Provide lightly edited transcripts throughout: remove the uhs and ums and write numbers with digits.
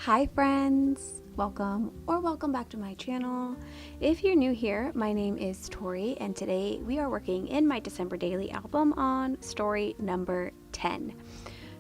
Hi friends, welcome back to my channel. If you're new here, my name is Torey and today we are working in my December daily album on story number 10.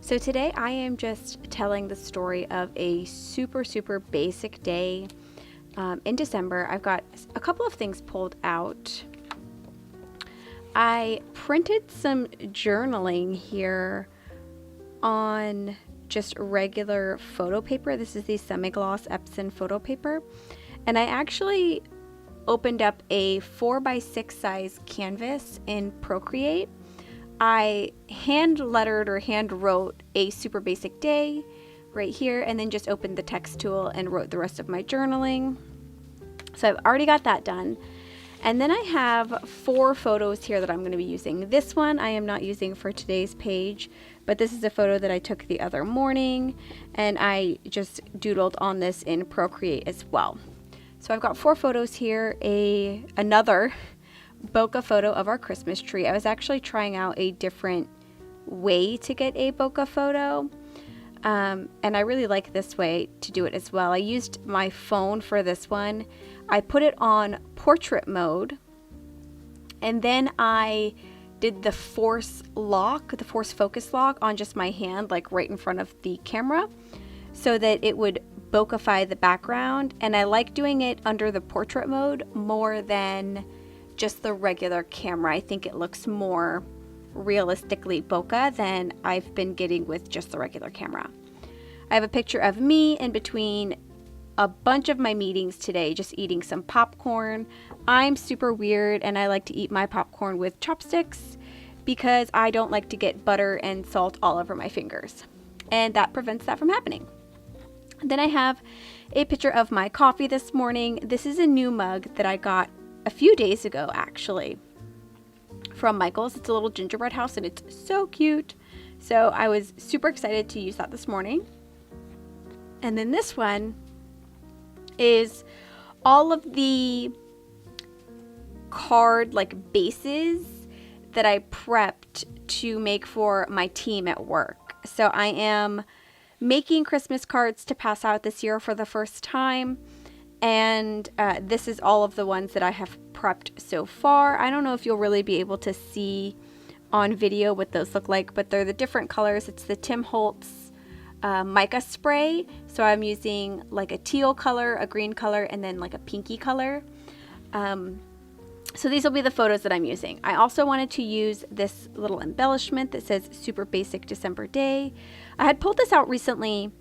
So today I am just telling the story of a super basic day in December. I've got a couple of things pulled out. I printed some journaling here on just regular photo paper. This is the semi-gloss Epson photo paper, and I actually opened up a 4x6 size canvas in Procreate. I hand lettered or hand wrote a super basic day right here, and then just opened the text tool and wrote the rest of my journaling. So I've already got that done. And then I have 4 photos here that I'm going to be using. This one I am not using for today's page, but this is a photo that I took the other morning, and I just doodled on this in Procreate as well. So I've got 4 photos here. Another bokeh photo of our Christmas tree. I was actually trying out a different way to get a bokeh photo, and I really like this way to do it as well. I used my phone for this one. I put it on portrait mode, and then I did the force focus lock on just my hand, like right in front of the camera, so that it would bokehify the background. And I like doing it under the portrait mode more than just the regular camera. I think it looks more realistically bokeh than I've been getting with just the regular camera. I have a picture of me in between a bunch of my meetings today, just eating some popcorn. I'm super weird and I like to eat my popcorn with chopsticks because I don't like to get butter and salt all over my fingers, and that prevents that from happening. Then I have a picture of my coffee this morning. This is a new mug that I got a few days ago actually from Michael's. It's a little gingerbread house and it's so cute. So I was super excited to use that this morning. And then this one is all of the card bases that I prepped to make for my team at work. So I am making Christmas cards to pass out this year for the first time, and this is all of the ones that I have prepped so far. I don't know if you'll really be able to see on video what those look like, but they're the different colors. It's the Tim Holtz mica spray. So I'm using like a teal color, a green color, and then like a pinky color. So these will be the photos that I'm using. I also wanted to use this little embellishment that says super basic December day. I had pulled this out recently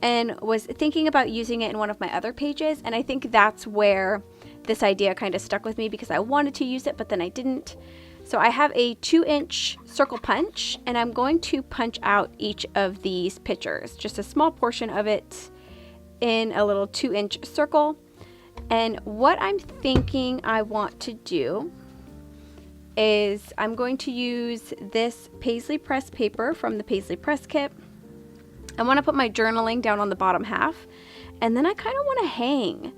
and was thinking about using it in one of my other pages, and I think that's where this idea kind of stuck with me because I wanted to use it, but then I didn't. So I have a 2-inch circle punch, and I'm going to punch out each of these pictures, just a small portion of it in a little 2-inch circle. And what I'm thinking I want to do is I'm going to use this Paisley Press paper from the Paisley Press kit. I want to put my journaling down on the bottom half, and then I kind of want to hang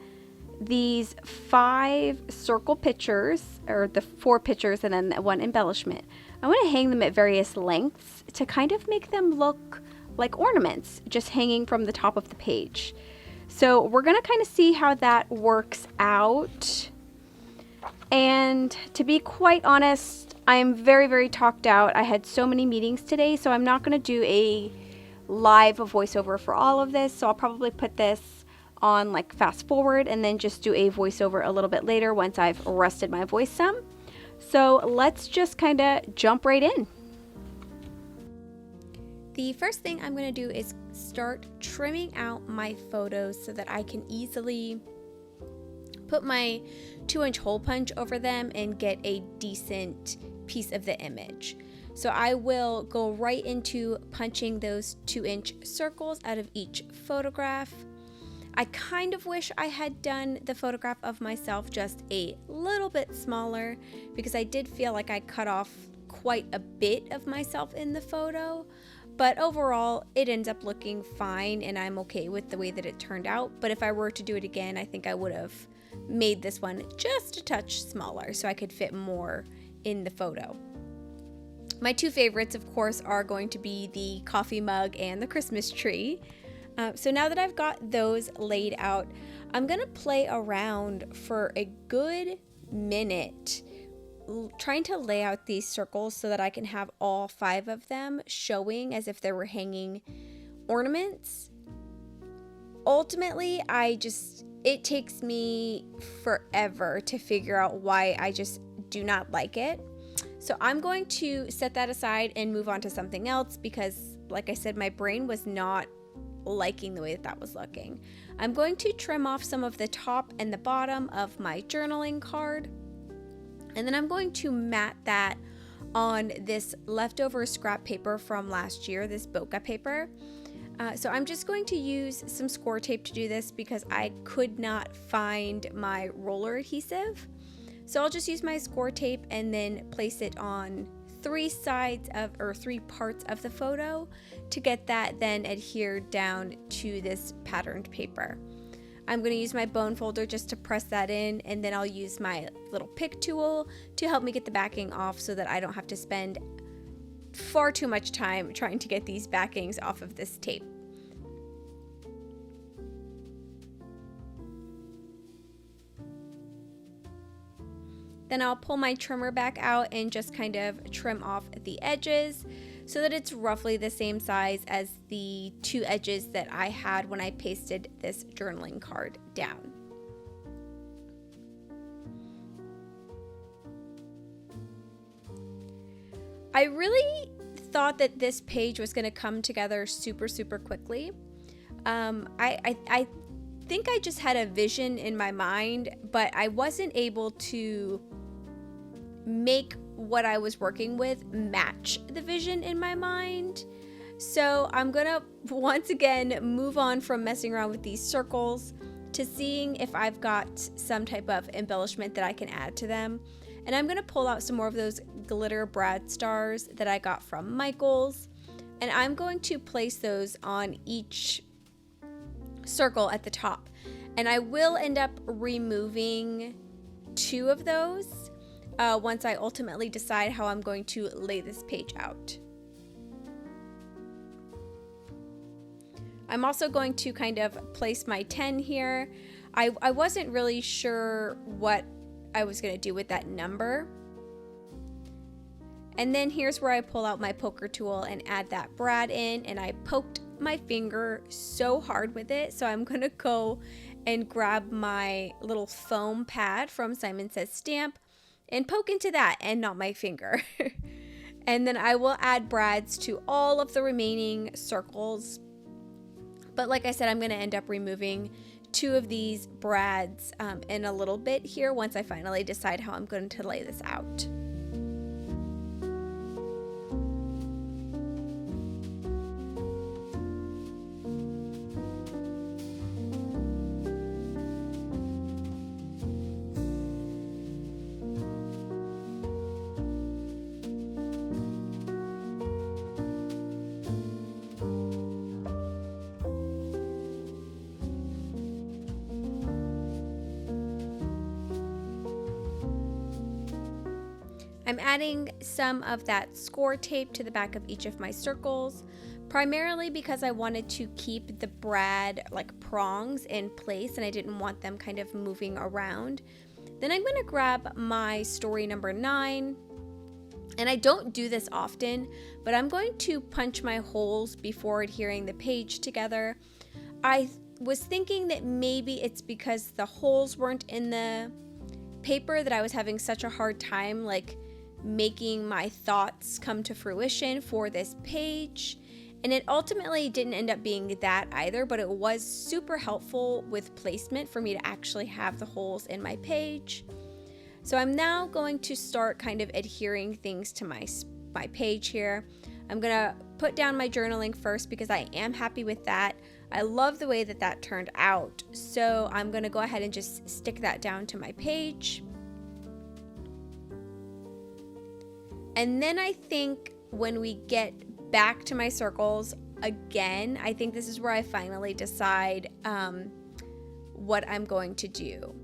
these 5 circle pictures, or the 4 pictures and then 1 embellishment. I want to hang them at various lengths to kind of make them look like ornaments just hanging from the top of the page. So we're going to kind of see how that works out. And to be quite honest, I'm very talked out. I had so many meetings today, so I'm not going to do a live voiceover for all of this. So I'll probably put this on like fast forward and then just do a voiceover a little bit later once I've rested my voice some. So let's just kind of jump right in. The first thing I'm going to do is start trimming out my photos so that I can easily put my 2-inch hole punch over them and get a decent piece of the image. So I will go right into punching those 2-inch circles out of each photograph. I kind of wish I had done the photograph of myself just a little bit smaller because I did feel like I cut off quite a bit of myself in the photo. But overall, it ends up looking fine, and I'm okay with the way that it turned out. But if I were to do it again, I think I would have made this one just a touch smaller so I could fit more in the photo. My 2 favorites, of course, are going to be the coffee mug and the Christmas tree. So now that I've got those laid out, I'm gonna play around for a good minute trying to lay out these circles so that I can have all 5 of them showing as if they were hanging ornaments. Ultimately, it takes me forever to figure out why I just do not like it. So I'm going to set that aside and move on to something else because, like I said, my brain was not liking the way that was looking. I'm going to trim off some of the top and the bottom of my journaling card. And then I'm going to mat that on this leftover scrap paper from last year, this bokeh paper. So I'm just going to use some score tape to do this because I could not find my roller adhesive. So I'll just use my score tape and then place it on 3 parts of the photo to get that then adhered down to this patterned paper. I'm going to use my bone folder just to press that in, and then I'll use my little pick tool to help me get the backing off so that I don't have to spend far too much time trying to get these backings off of this tape. Then I'll pull my trimmer back out and just kind of trim off the edges so that it's roughly the same size as the 2 edges that I had when I pasted this journaling card down. I really thought that this page was going to come together super quickly. I think I just had a vision in my mind, but I wasn't able to make what I was working with match the vision in my mind. So I'm gonna once again move on from messing around with these circles to seeing if I've got some type of embellishment that I can add to them. And I'm gonna pull out some more of those glitter brad stars that I got from Michaels, and I'm going to place those on each circle at the top. And I will end up removing 2 of those once I ultimately decide how I'm going to lay this page out. I'm also going to kind of place my 10 here. I wasn't really sure what I was going to do with that number. And then here's where I pull out my poker tool and add that brad in, and I poked my finger so hard with it, so I'm going to go and grab my little foam pad from Simon Says Stamp and poke into that and not my finger. And then I will add brads to all of the remaining circles. But like I said, I'm going to end up removing 2 of these brads in a little bit here once I finally decide how I'm going to lay this out. I'm adding some of that score tape to the back of each of my circles, primarily because I wanted to keep the brad like prongs in place and I didn't want them kind of moving around. Then I'm going to grab my story number 9, and I don't do this often, but I'm going to punch my holes before adhering the page together. I was thinking that maybe it's because the holes weren't in the paper that I was having such a hard time like making my thoughts come to fruition for this page. And it ultimately didn't end up being that either, but it was super helpful with placement for me to actually have the holes in my page. So I'm now going to start kind of adhering things to my page here. I'm gonna put down my journaling first because I am happy with that. I love the way that that turned out. So I'm gonna go ahead and just stick that down to my page. And then I think when we get back to my circles again, I think this is where I finally decide what I'm going to do.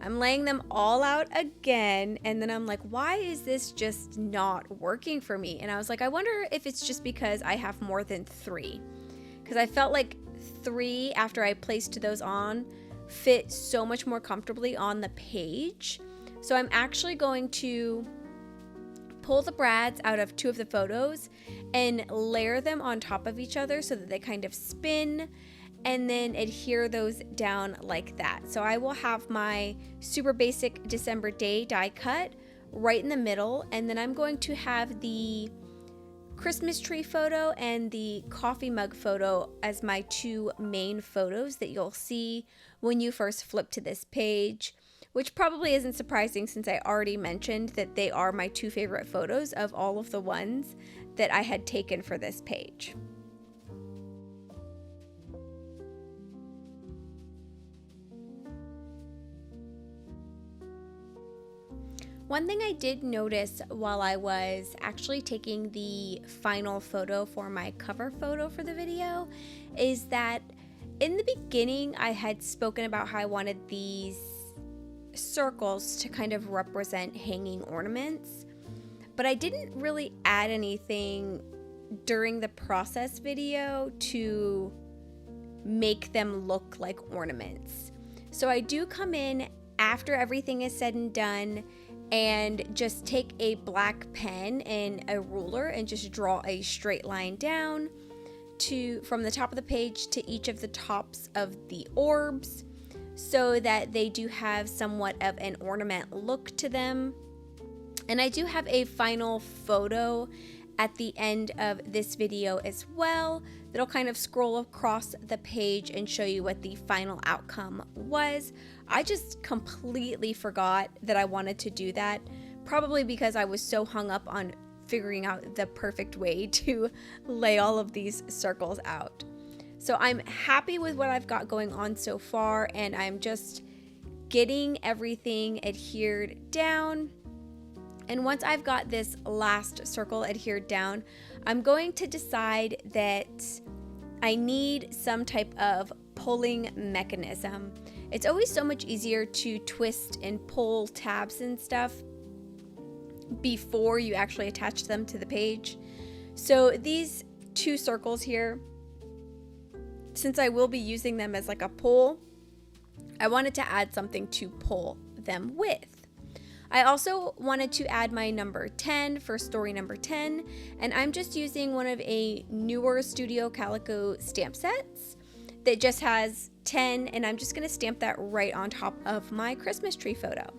I'm laying them all out again, and then I'm like, why is this just not working for me? And I was like, I wonder if it's just because I have more than 3, because I felt like three, after I placed those on, fit so much more comfortably on the page. So I'm actually going to pull the brads out of two of the photos and layer them on top of each other so that they kind of spin, and then adhere those down like that. So I will have my super basic December day die cut right in the middle, and then I'm going to have the Christmas tree photo and the coffee mug photo as my two main photos that you'll see when you first flip to this page, which probably isn't surprising since I already mentioned that they are my two favorite photos of all of the ones that I had taken for this page. One thing I did notice while I was actually taking the final photo for my cover photo for the video is that in the beginning I had spoken about how I wanted these circles to kind of represent hanging ornaments, but I didn't really add anything during the process video to make them look like ornaments. So I do come in after everything is said and done and just take a black pen and a ruler and just draw a straight line down from the top of the page to each of the tops of the orbs so that they do have somewhat of an ornament look to them. And I do have a final photo at the end of this video as well that'll kind of scroll across the page and show you what the final outcome was. I just completely forgot that I wanted to do that, probably because I was so hung up on figuring out the perfect way to lay all of these circles out. So I'm happy with what I've got going on so far, and I'm just getting everything adhered down. And once I've got this last circle adhered down, I'm going to decide that I need some type of pulling mechanism. It's always so much easier to twist and pull tabs and stuff before you actually attach them to the page. So these two circles here, since I will be using them as like a pull, I wanted to add something to pull them with. I also wanted to add my number 10 for story number 10, and I'm just using one of a newer Studio Calico stamp sets that just has 10, and I'm just going to stamp that right on top of my Christmas tree photo.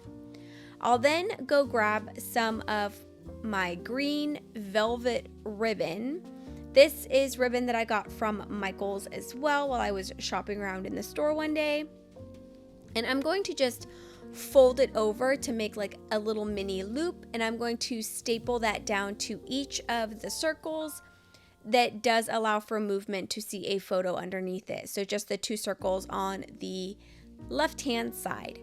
I'll then go grab some of my green velvet ribbon. This is ribbon that I got from Michael's as well while I was shopping around in the store one day, and I'm going to just fold it over to make like a little mini loop, and I'm going to staple that down to each of the circles that does allow for movement to see a photo underneath it. So just the two circles on the left hand side.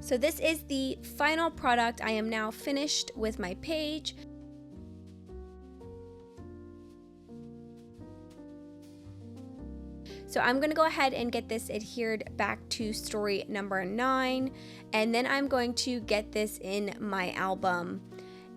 So this is the final product. I am now finished with my page. So I'm going to go ahead and get this adhered back to story number 9, and then I'm going to get this in my album.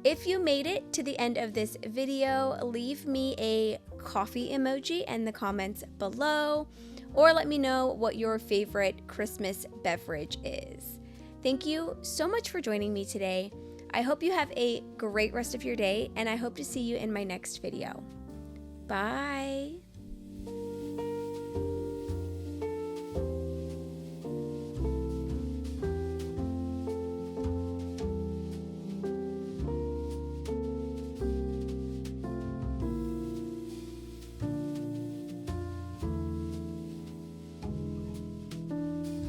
If you made it to the end of this video, leave me a coffee emoji in the comments below, or let me know what your favorite Christmas beverage is. Thank you so much for joining me today. I hope you have a great rest of your day, and I hope to see you in my next video. Bye!